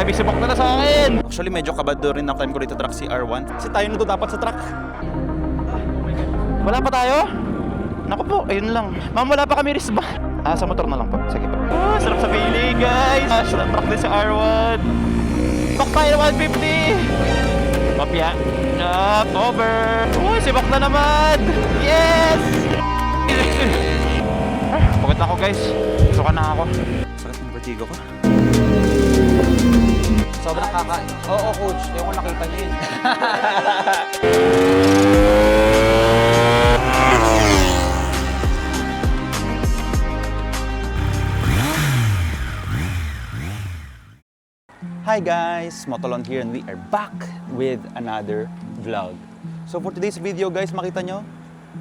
may sibok na sa akin. Actually, medyo kabado rin ang time ko dito truck si R1. Kasi tayo na to dapat sa truck. Wala pa tayo? Naku po, ayun lang. Ma'am, wala pa kami risba. Sa motor na lang po. Sige po. Sarap sa feeling, guys. Sarap truck din si R1. Bak tayo 150. Mapya. Up, over. Uy, sibok na naman. Yes! Pagod na ako, guys. Suka na ako. Sakit ng vertigo ko. Sobrang Oo, coach. Yung kung nakita niyo yun. Hi guys! Motolon here and we are back with another vlog. So for today's video guys, makita nyo,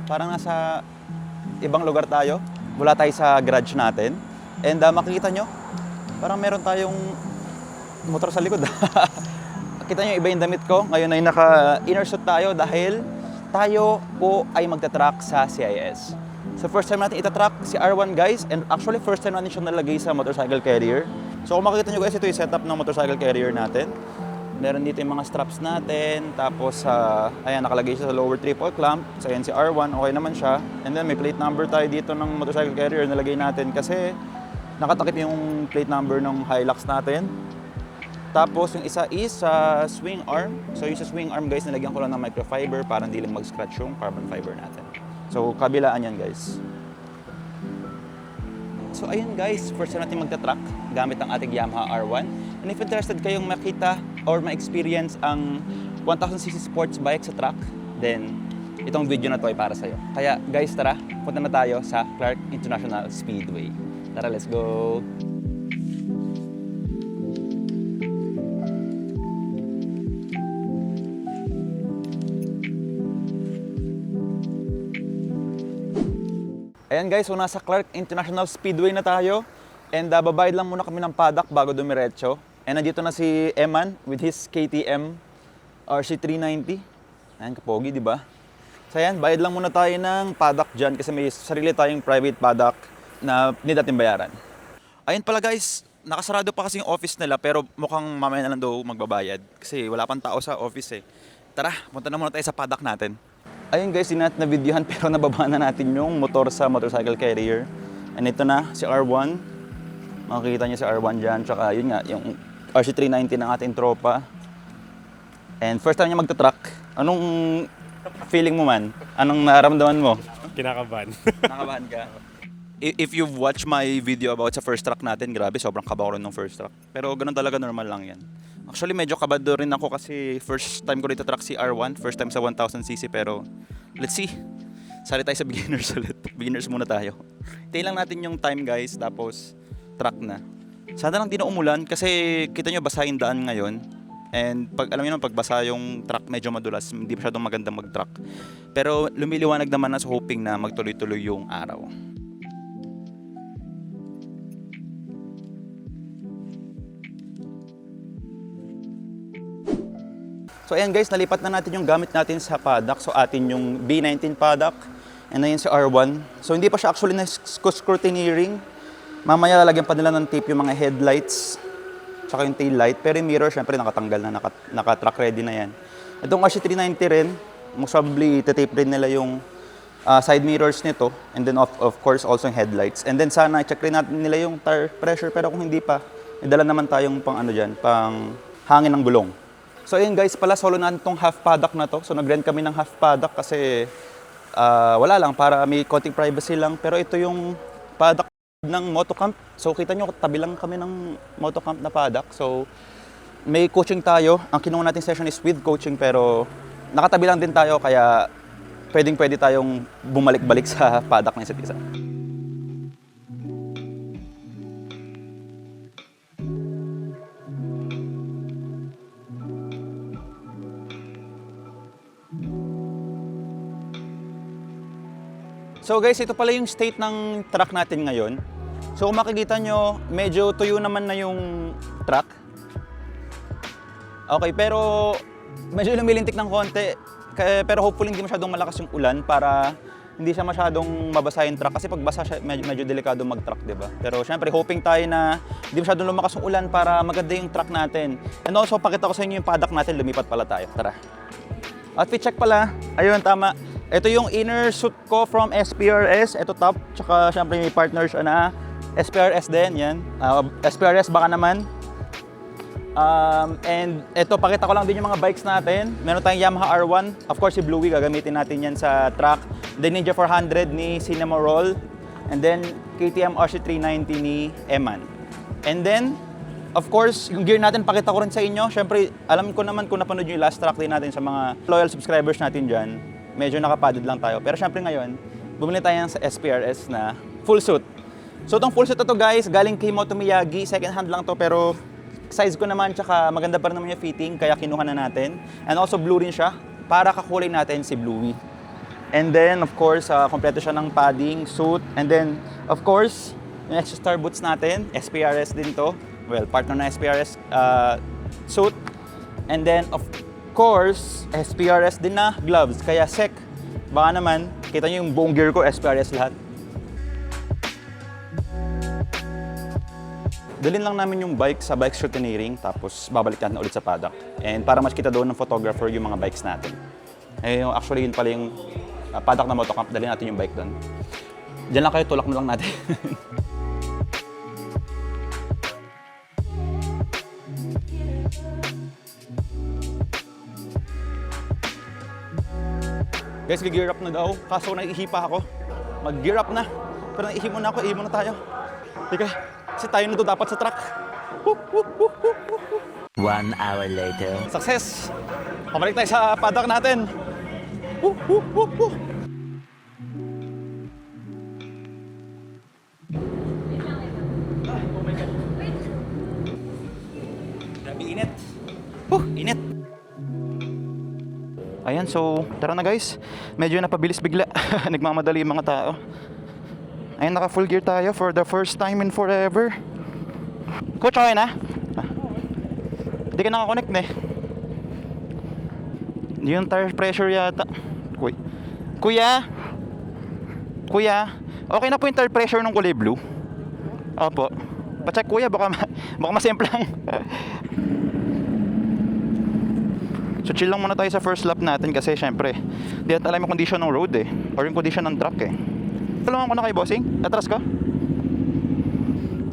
parang nasa ibang lugar tayo. Wala tayo sa garage natin. And makikita nyo, parang meron tayong motor sa likod. Kita nyo, iba yung damit ko. Ngayon ay naka-inner suit tayo dahil tayo po ay magta-truck sa CIS. So first time natin ita-truck si R1 guys. And actually first time natin siya nalagay sa motorcycle carrier. So kung makikita nyo guys, ito yung setup ng motorcycle carrier natin. Meron dito yung mga straps natin. Tapos, ayan, nakalagay siya sa lower triple clamp. So ayan si R1, okay naman siya. And then may plate number tayo dito ng motorcycle carrier nalagay natin kasi nakatakip yung plate number ng Hilux natin. Tapos yung isa is sa swing arm. So yung sa swing arm guys, nilagyan ko lang ng microfiber para hindi lang mag-scratch yung carbon fiber natin. So kabilaan yan guys. So ayun guys, first time natin magta-truck gamit ang ating Yamaha R1. And if interested kayong makita or ma-experience ang 1000cc sports bike sa truck, then itong video na to ay para sa'yo. Kaya guys, tara, punta na tayo sa Clark International Speedway. Tara, let's go! Ayan guys, so nasa Clark International Speedway na tayo. And babayad lang muna kami ng paddock bago dumiretso. And nandito na si Eman with his KTM RC390. Ayan, kapogi, di ba? So ayan, bayad lang muna tayo ng paddock dyan kasi may sarili tayong private paddock na need natin bayaran. Ayan pala guys, nakasarado pa kasi yung office nila pero mukhang mamaya na lang daw magbabayad. Kasi wala pang tao sa office eh. Tara, punta na muna tayo sa paddock natin. Ayun guys, hindi natin na-videohan pero nababa na natin yung motor sa motorcycle carrier. And ito na, si R1. Makikita niyo si R1 dyan. Tsaka yun nga, yung RC390 ng ating tropa. And first time niya magta-truck. Anong feeling mo man? Anong nararamdaman mo? Kinakabahan. Nakabahan ka? If you've watched my video about sa first truck natin, grabe, sobrang kaba ko rin ng first truck. Pero ganun talaga, normal lang yan. Actually, medyo kabado rin ako kasi first time ko dito truck si R1. First time sa 1000cc pero let's see. Sali tayo sa beginners ulit. Beginners muna tayo. Hintayin lang natin yung time guys, tapos truck na. Sana lang di na umulan kasi kita nyo basa yung daan ngayon. And pag alam niyo pag basa yung truck medyo madulas, hindi masyadong maganda mag-truck. Pero lumiliwanag naman na, so hoping na magtuloy-tuloy yung araw. So ayan guys, nalipat na natin yung gamit natin sa paddock. So atin yung B19 paddock. And ayun si R1. So hindi pa siya actually na-scrutineering. Mamaya lalagyan pa nila ng tape yung mga headlights. Tsaka yung tail light. Pero yung mirror syempre nakatanggal na, naka-track ready na yan. Itong RC390 rin, most probably tape rin nila yung side mirrors nito. And then of course also yung headlights. And then sana i-check rin natin nila yung tire pressure. Pero kung hindi pa, idala naman tayong pang ano dyan, pang hangin ng gulong. So ayun guys, pala solo na itong half paddock na to. So nag-rent kami ng half paddock kasi wala lang, para may konting privacy lang. Pero ito yung paddock ng motocamp. So kita nyo, tabi lang kami ng motocamp na paddock. So may coaching tayo. Ang kinuha natin session is with coaching pero nakatabi lang din tayo kaya pwede tayong bumalik-balik sa paddock ng isa't isa. So guys, ito pala yung state ng truck natin ngayon. So kung makikita nyo, medyo tuyo naman na yung truck. Okay, pero medyo lumilintik ng konti. Pero hopefully hindi masyadong malakas yung ulan para hindi siya masyadong mabasa yung truck kasi pag basa siya medyo delikado mag-truck, 'di ba? Pero syempre hoping tayo na hindi masyadong lumakas yung ulan para maganda yung truck natin. And also pakita ko sa inyo yung paddock natin, lumipat pala tayo. Tara. Outfit check pala. Ayun, tama. Ito yung inner suit ko from SPRS. Ito top, tsaka syempre may partner siya na SPRS din, yan. SPRS baka naman. And ito, pakita ko lang din yung mga bikes natin. Meron tayong Yamaha R1. Of course, si Bluey, gagamitin natin yan sa truck. The Ninja 400 ni Cinema Roll. And then, KTM RC390 ni Eman. And then, of course, yung gear natin, pakita ko rin sa inyo. Siyempre, alam ko naman kung napanood yung last track din natin sa mga loyal subscribers natin dyan. Medyo nakapadded lang tayo. Pero siyempre ngayon, bumili tayo sa SPRS na full suit. So, itong full suit na to guys, galing kay Moto Miyagi. Second hand lang to, pero size ko naman, tsaka maganda pa rin naman yung fitting, kaya kinuha na natin. And also blue rin siya, para kakulay natin si Bluey. And then, of course, kompleto siya ng padding, suit. And then, of course, yung extra star boots natin, SPRS din to. Well, partner na SPRS suit. And then, of course, SPRS din na gloves, kaya sec. Baka naman, kita nyo yung buong gear ko, SPRS lahat. Dalhin lang namin yung bike sa bike scrutineering, tapos babalik natin ulit sa paddock. And para mas kita doon ng photographer yung mga bikes natin. Eh, actually, yun pala yung paddock na motocamp, dalhin natin yung bike doon. Diyan lang kayo, tulak na lang natin. Guys, gear up na daw. Kaso naihipa ako. Mag-gear up na. Pero naihi muna ako, ihi muna tayo. Teka, kasi tayo na to dapat sa truck. 1 hour later. Success! Pabalik tayo sa paddock natin. Grabe init. Init. Ayan, so tara na guys. Medyo napabilis bigla. Nagmamadali yung mga tao. Ayan, naka full gear tayo for the first time in forever. Coach, okay na? Hindi ka nakakonect na eh. Yung tire pressure yata. Kuya? Okay na po yung tire pressure ng kulay blue? Opo. Pa-check kuya, baka masemplang. So chill lang muna tayo sa first lap natin kasi syempre di natin alam yung condition ng road eh, or yung condition ng truck eh. Tulungan ko na kay bossing, atras ko.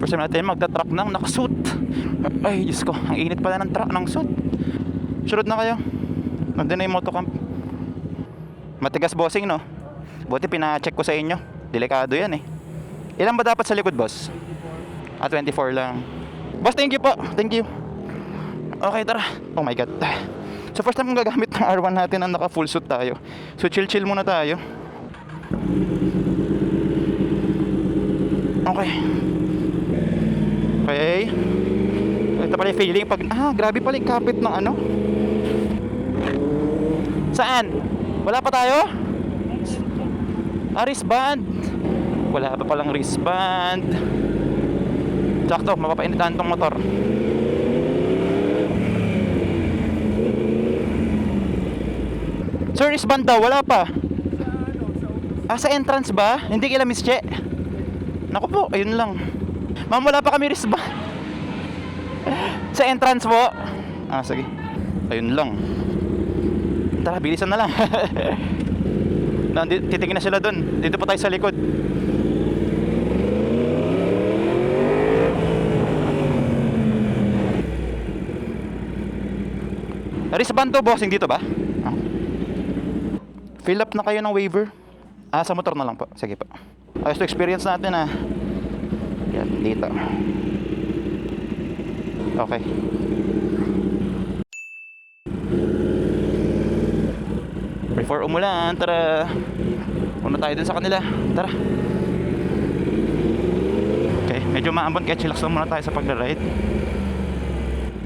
First time natin magta-truck ng nakasuit. Ay Diyos ko, ang init pala ng truck ng suit. Sunod na kayo. Nandun na yung motocamp. Matigas bossing no. Buti pina-check ko sa inyo, delikado yan eh. Ilan ba dapat sa likod boss? 24 lang. Boss, thank you po, thank you. Okay, tara. Oh my god. So first time kong gagamit ng R1 natin na naka full suit tayo. So chill muna tayo. Okay. Ito pala yung feeling pag grabe pala yung kapit ng ano. Saan? Wala pa tayo? Wristband. Wala pa palang wristband. Sakto, mapapainitan tong motor. Sir, wristband daw, wala pa. Sa entrance ba? Hindi kila Miss Che. Naku po, ayun lang. Ma'am, wala pa kami wristband. Sa entrance po. Sige. Ayun lang. Tara, bilisan na lang. Titingin na sila dun. Dito po tayo sa likod. Wristband to, bossing dito ba? Fill up na kayo ng waiver. Sa motor na lang po. Sige po. Ayos to experience natin Yan, dito. Okay. Before umulan, tara. Una tayo dun sa kanila. Tara. Okay, medyo maambon kaya chillax lang muna tayo sa pag-ride.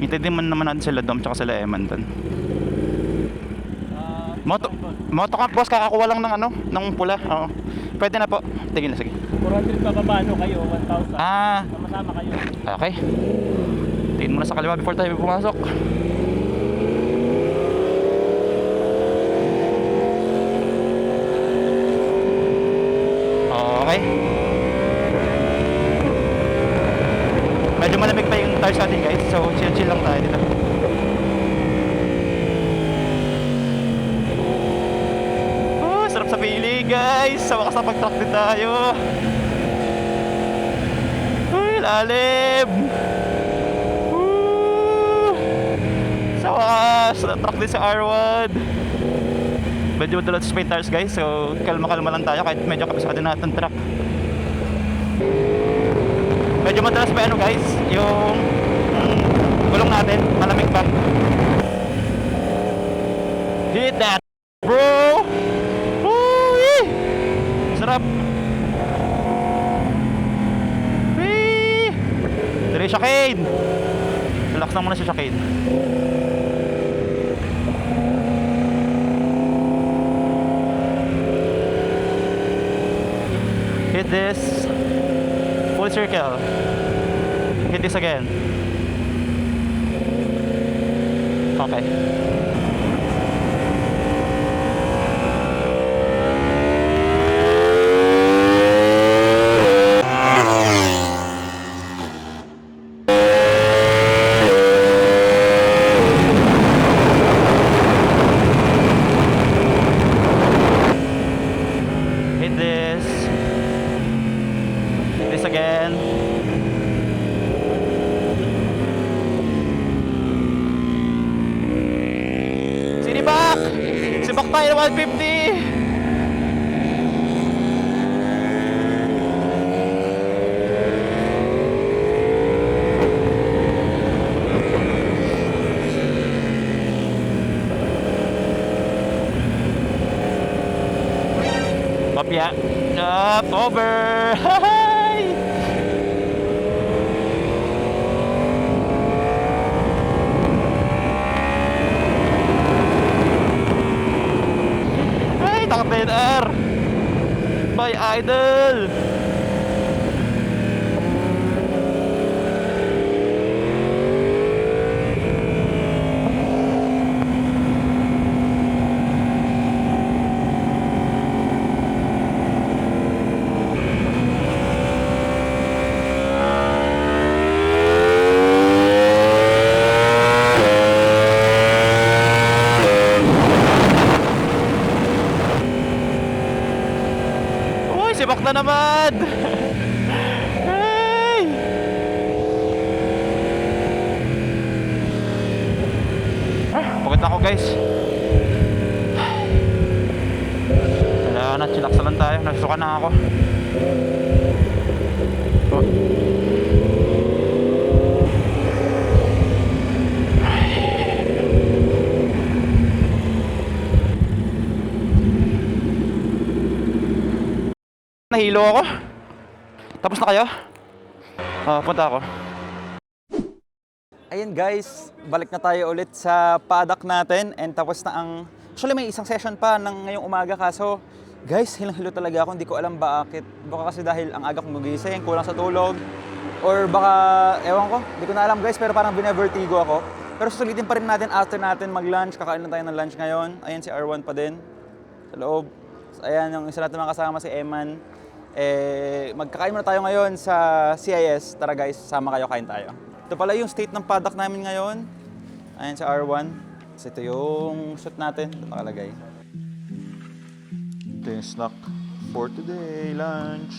Hintay din naman natin sila Dom tsaka sila Eman dun. Motocamp boss, kakakuha lang ng ng pula. Oo. Pwede na po. Tingin na, sige. 400 pa babano kayo, 1,000. Sama-sama kayo. Okay. Tingin muna sa kaliwa before tayo pumasok. tires natin guys. So chill lang tayo dito. Oh, sarap sa feeling guys. Sa wakas napag-truck din tayo. Uy, lalim. Sa wakas, na-truck din sa R1. Medyo madulas sa spare tires guys. So kalma-kalma lang tayo kahit medyo kabisado natin truck. Medyo madalas pa ano guys, yung gulong natin, malamig pa. Hit that, bro! Woo! Sarap! Wee! Dire siya, Kane! Relax lang muna siya, Kane. Hit this. Full circle. Hit this again. Okay. Hit this. Hit this again. Sinibak! Sibak tayo ng 150! Kopya. Up, over! Hi! Ay, takot na yun, R! Bye, idol! Uy, sibak na naman! Hey! Pagod na ako guys. Wala na, chillax na lang tayo. Nagsuka na ako. Oh. Nahilo ako. Tapos na kayo? Punta ako. Ayan guys, balik na tayo ulit sa paddock natin and tapos na ang... Actually may isang session pa ng ngayong umaga kaso guys, hilang-hilo talaga ako. Hindi ko alam bakit. Baka kasi dahil ang aga kong gugising, kulang sa tulog. Or baka, ewan ko, hindi ko na alam guys, pero parang binevertigo ako. Pero susulitin pa rin natin after natin mag-lunch. Kakain na tayo ng lunch ngayon. Ayan si R1 pa din sa loob. So, ayan yung isa natin mga kasama si Eman. Magkakain muna tayo ngayon sa CIS. Tara guys, sama kayo, kain tayo. Ito pala yung state ng paddock namin ngayon. Ayan sa R1. So, ito yung shoot natin. Ito nakalagay. Ito yung snack for today, lunch.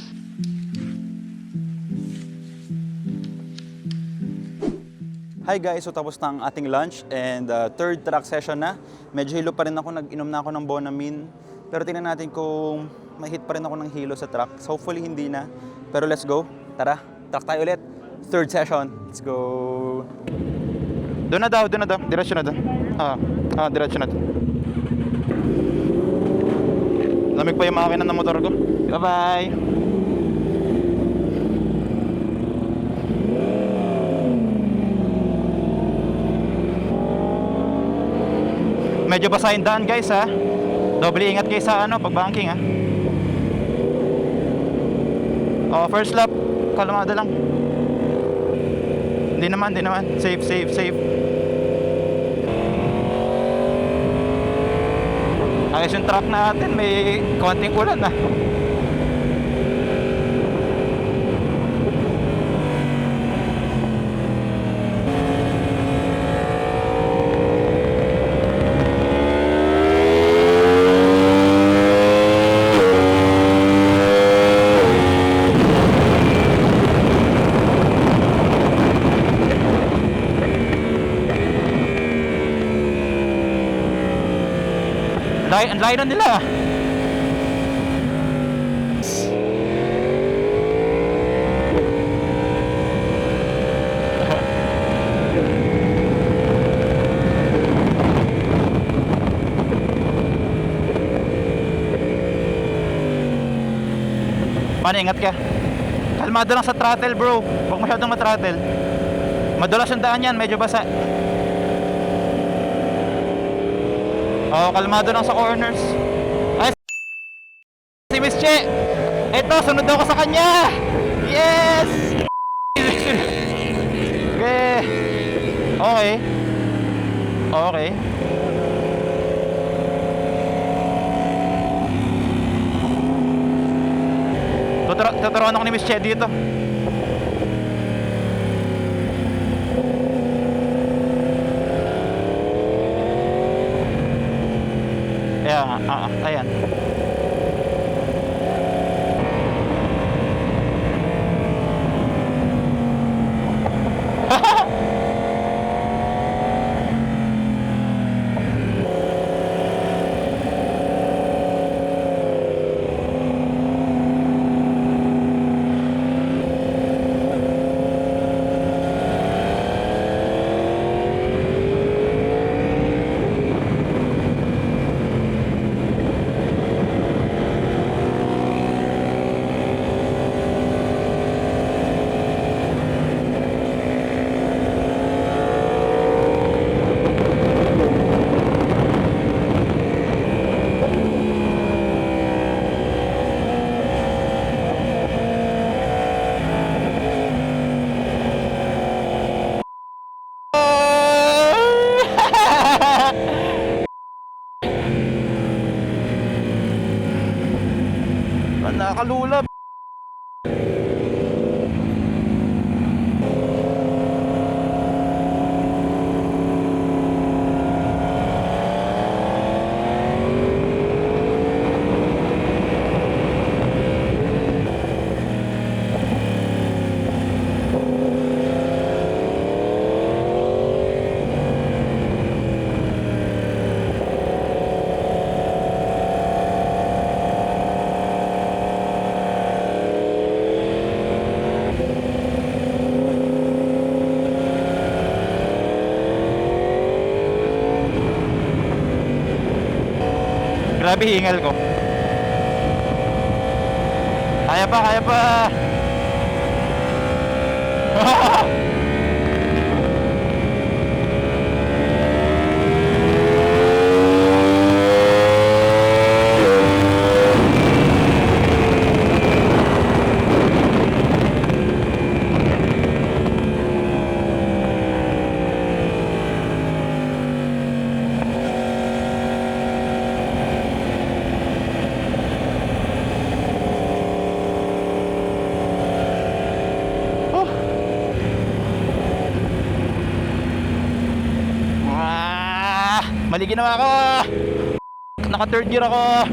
Hi guys, so tapos na ang ating lunch and third track session na. Medyo hilo pa rin ako, nag-inom na ako ng Bonamine. Pero tingnan natin kung may hit pa rin ako ng hilo sa truck. So hopefully hindi na. Pero let's go. Tara, truck tayo ulit. Third session. Let's go. Doon na daw. Diretso na doon. Diretso na doon. Lamig pa yung makina ng motor ko. Bye-bye. Medyo basahin daan guys ha. Doble ingat kayo sa pag-banking ha. First lap, kalmado lang. Hindi naman. Safe. Ayos yung truck natin, may konting ulan na. Ang layo na nila. Paano, ingat ka. Kalmado lang sa throttle, bro. Huwag masyadong mathrottle. Madulas yung daan yan, medyo basa. Oh, kalmado lang sa corners. Ay, si Miss Che. Eto, sunod ako sa kanya. Yes! Okay. Okay. Okay. Tuturuan ako ni Miss Che dito. Ayan. Nakakalula. Grabe hingal ko. Kaya pa, kaya pa. Mali ginawa ko. Naka third gear ako.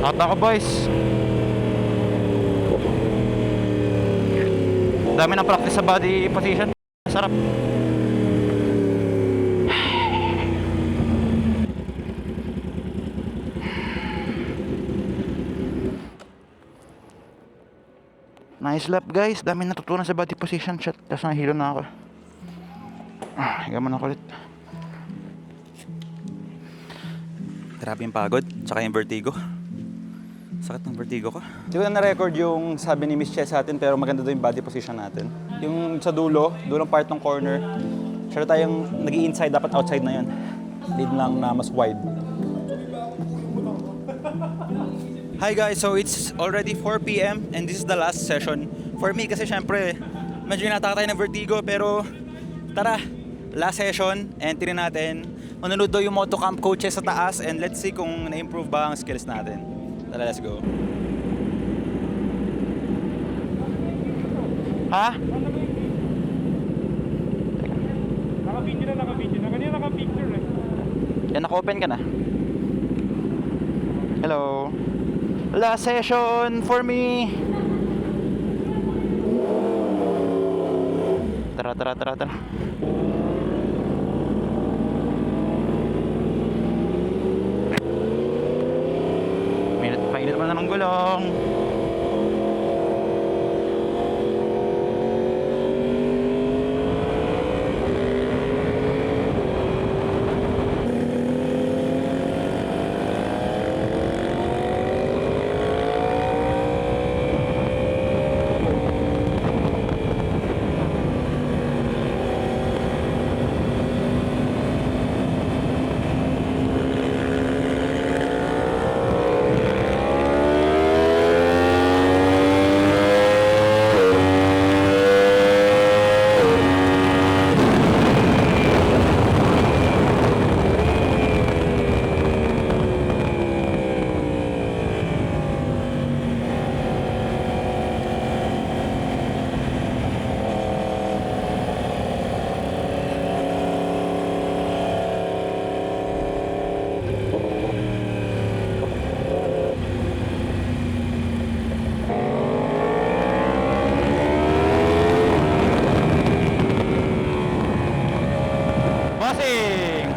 Out ako, boys. Dami ng practice sa body position. Sarap. Nice lap, guys. Dami natutunan sa body position. Shot. Tapos nahilo na ako. Higa mo na ulit. Grabe yung pagod, tsaka yung vertigo. Sakit ng vertigo ko. Hindi ko na na-record yung sabi ni Miss Che sa atin, pero maganda doon yung body position natin. Yung sa dulong part ng corner, sure tayong nag-i-inside, dapat outside na yun. Lead lang na mas wide. Hi guys, so it's already 4 p.m. and this is the last session for me kasi syempre medyo natakatay ng vertigo pero tara, last session and tinan natin. Manunod daw yung motocamp coaches sa taas and let's see kung na-improve ba ang skills natin. Tara, let's go. Ha? Naka-video na. Kanina naka-picture eh. Yan, naka-open ka na. Hello. Last session for me. Tara. Painit pa na ng gulong. Bossing!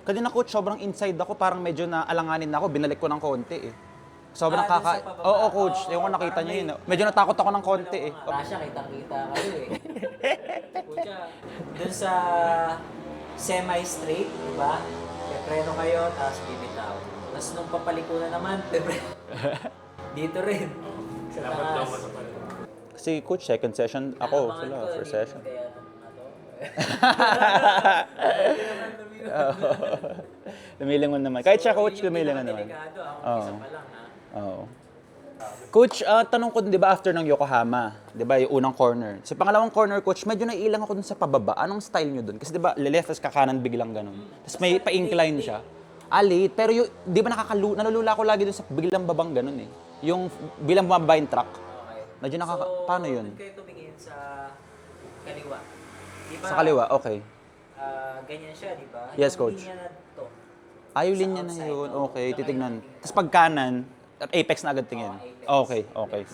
Kanina coach, sobrang inside ako, parang medyo naalanganin na ako, binalik ko ng konti eh. Sobrang dun sa pababa? Oo, coach, yung nakita parang niyo may- yun. Medyo natakot ako ng konti eh. Rasha, kitang-kita kayo eh. Pucha, dun sa semi-straight, di ba? Pepreno kayo, tapos bibitaw. Tapos nung papalikunan naman, dito rin. Sa taas. Kasi coach, second session ako, Naabangan sila, ko, first hindi session. kaya na to. Lumilingon naman. Kahit siya coach, lumilingon naman. Delikado, ako Oo. isa pa lang ha. Oo. Coach, tanong ko, di ba after ng Yokohama, di ba yung unang corner. Sa pangalawang corner, coach, medyo naiilang ako dun sa pababa. Anong style nyo dun? Kasi di ba, left, tapos kakanan biglang ganun. Tapos may pa-incline siya. Late. Pero yung, di ba nalulula ko lagi dun sa biglang babang ganun eh. Yung bilang bumababa yung truck. Okay. Medyo paano yun? Doon kayo tumingin sa kaliwa. Di ba, Sa kaliwa, okay. ganyan siya, di ba? Yes, Yung coach. linya na to. Yung Sa linya na outside, yun. no? Okay, Doon titignan. kayo Tapos pag kanan, apex na agad tingin. apex. Okay,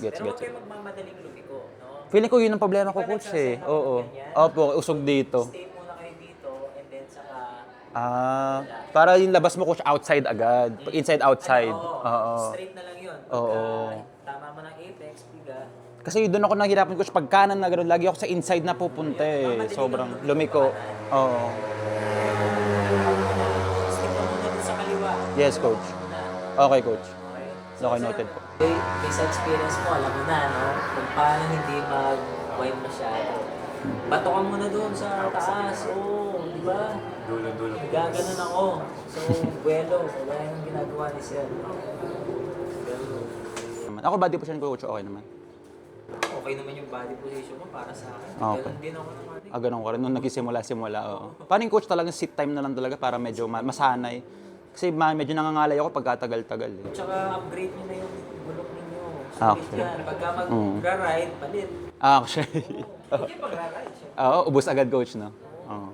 gets. Pero huwag kayo magmamadaling lumiko, no? Feeling ko yun ang problema ko, Di ba coach eh. nagsasaya Oo. ng ganyan? Opo, usog dito. Stay muna kayo dito, and then saka... Para yung labas mo, coach, outside agad. Inside, outside. Oo. Straight na lang yun. Oo. Tama mo ng apex, biga. Kasi doon ako nahihirapan, coach, pag kanan na gano'n, lagi ako sa inside na pupunta eh. Sobrang lumiko. Oo. Stick ka muna dun sa kaliwa. Yes, coach. Muna. Okay, coach. Okay. Okay, noted po. Based sa experience mo, alam mo na, no? Kung paano hindi mag-wind masyado. Bato ka muna doon sa taas. Oo, di ba? Dulo. Gaganon ako. So, buwelo. Wala yung ginagawa ni Sir. Ganun. Ako body position ko, coach, okay naman. Okay naman yung body position mo para sa akin. Okay. Ganun din ako naman. Ganun ka rin. Nung nagsisimula, oo. Paano yung coach talagang sit time na lang talaga para medyo masanay? Kasi medyo nangangalay ako pagkatagal-tagal eh. Tsaka upgrade nyo na yung bulok ninyo. Sulit yan. Pagka mag-ride, palit. Actually. Hindi pag-ride siya. Oo, ubos agad coach, no? Oo.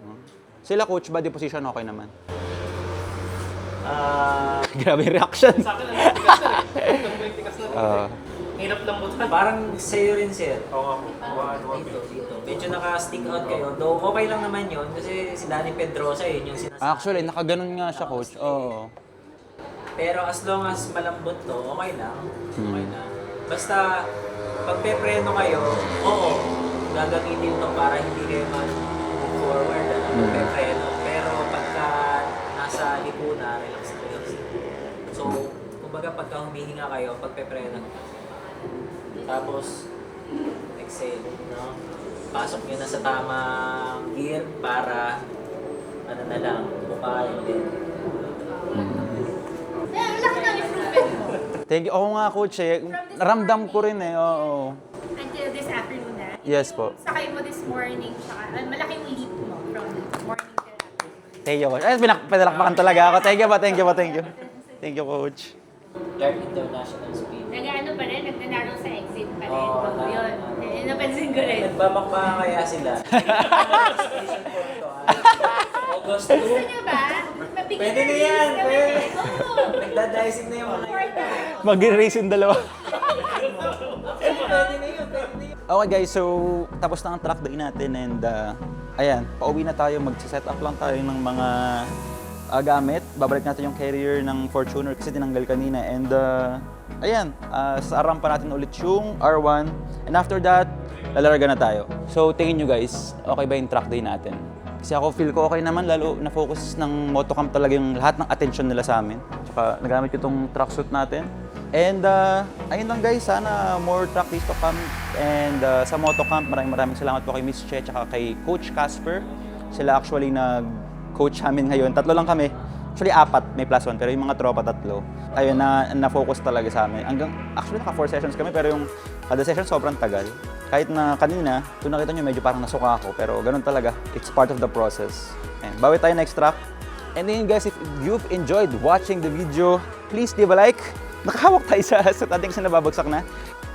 Sila coach, body position okay naman. Grabe yung reaction. Sa akin, tikas na rin. Hirap lang butan. Parang sa'yo rin, sir. Oo nga po. Dito. Medyo naka-stick out kayo. Though okay lang naman yun kasi si Danny Pedrosa yun yung sinasabi. Actually, nakaganon nga siya, coach. Oo. Pero as long as malambot to, okay lang. Okay lang. Basta, pag pepreno kayo, oo, gagamitin to para hindi kayo mag-move forward. Pepreno. Pero pagka nasa likuna, relax. So, kumbaga pagka humihinga kayo, pag pepreno, tapos, exhale, no? Pasok nyo na sa tamang gear para, ano na lang, bukayin din. Ang laki ng improvement mo. Thank you. Oo nga, coach. Eh. Naramdam ko rin eh. Oo. Until this afternoon na. Yes po. Sakay mo this morning, tsaka malaking leap mo from morning till afternoon. Thank you, coach. Ay, pinalakpakan talaga ako. Thank you po, thank you po, thank you. Thank you, coach. Learn international speed. Nag-ano pa rin, nagnanaro sa exit pa rin. Oo, Yun. Napansin ko rin. Nagbabakbakan kaya sila. Station 4 to. August 2. Gusto nyo ba? Mabigyan Pwede na ng yan, release kami. pwede. Oo. Nagdadicing na yung mga yun. Important. Mag-race yung dalawa. Pwede na yun, pwede na yun. Okay guys, so tapos na ang track day natin and ayan, pauwi na tayo. Mag-set up lang tayo ng mga gamit. Babalik natin yung carrier ng Fortuner kasi tinanggal kanina and ayan, sa rampa natin ulit yung R1 and after that, lalarga na tayo. So tingin nyo guys, okay ba yung track day natin? Kasi ako feel ko okay naman, lalo na-focus ng Motocamp talaga yung lahat ng attention nila sa amin. Tsaka nagamit ko itong tracksuit natin. And ayun lang guys, sana more track days to come. And sa Motocamp, maraming salamat po kay Miss Che tsaka kay Coach Casper. Sila actually nag-coach namin ngayon. Tatlo lang kami. Actually, 4, may +1, pero yung mga tropa 3. Ayun, na-focus talaga sa amin. Actually, naka 4 sessions kami, pero yung kada session sobrang tagal. Kahit na kanina, kung nakita nyo, medyo parang nasuka ako. Pero ganun talaga. It's part of the process. And bawi tayo next track. And then guys, if you've enjoyed watching the video, please leave a like. Nakahawak tayo sa ating nababagsak na.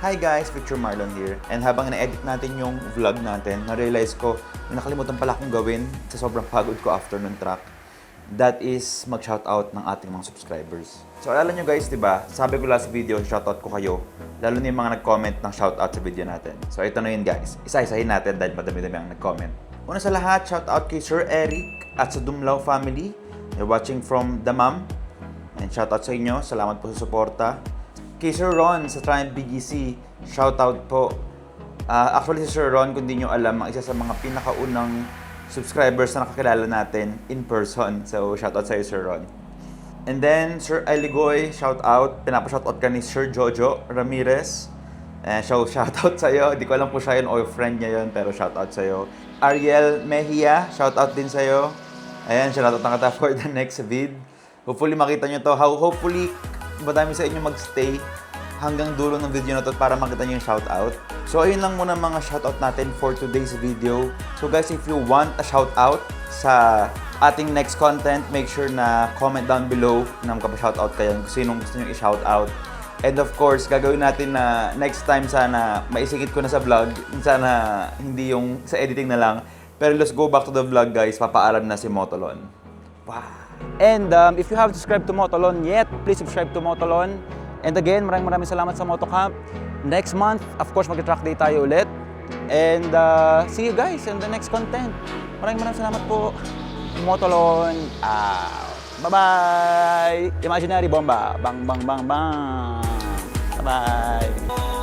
Hi guys, Victor Marlon here. And habang na-edit natin yung vlog natin, na-realize ko na nakalimutan pala akong gawin sa sobrang pagod ko after nung track. That is mag-shoutout ng ating mga subscribers. So alala nyo guys, di ba? Sabi ko last video, shoutout ko kayo. Lalo na yung mga nag-comment ng shoutout sa video natin. So ito na yun guys. Isa-isahin natin dahil madami-dami ang nag-comment. Una sa lahat, shoutout kay Sir Eric at sa Dumlao family. You're watching from Damam. And shoutout sa inyo. Salamat po sa suporta. Kay Sir Ron sa Triumph BGC, shoutout po. Actually si Sir Ron, kung di nyo alam, ang isa sa mga pinakaunang subscribers na nakakilala natin in person. So, shoutout sa iyo, Sir Ron. And then, Sir Aligoy, shoutout. Pinapa-shoutout ka ni Sir Jojo Ramirez. Shoutout sa iyo. Hindi ko alam po siya yun o friend niya yun, pero shoutout sa iyo. Ariel Mejia, shoutout din sa iyo. Ayan, shoutout na kita for the next vid. Hopefully, makita nyo to. Hopefully, madami sa inyo magstay hanggang dulo ng video na to para makita nyo yung shoutout. So, ayun lang muna mga shoutout natin for today's video. So guys, if you want a shoutout sa ating next content, make sure na comment down below na magpapa-shoutout kayo kung sinong gusto nyo i-shoutout. And of course, gagawin natin na next time sana maisikit ko na sa vlog. Sana hindi yung sa editing na lang. Pero let's go back to the vlog guys. Papaalam na si Motolon. Wow! And if you haven't subscribed to Motolon yet, please subscribe to Motolon. And again, maraming salamat sa Motocamp. Next month, of course, mag-track day tayo ulit. And see you guys in the next content. Maraming salamat po. Motolon. Bye-bye! Imaginary bomba. Bang, bang, bang, bang. Bye-bye!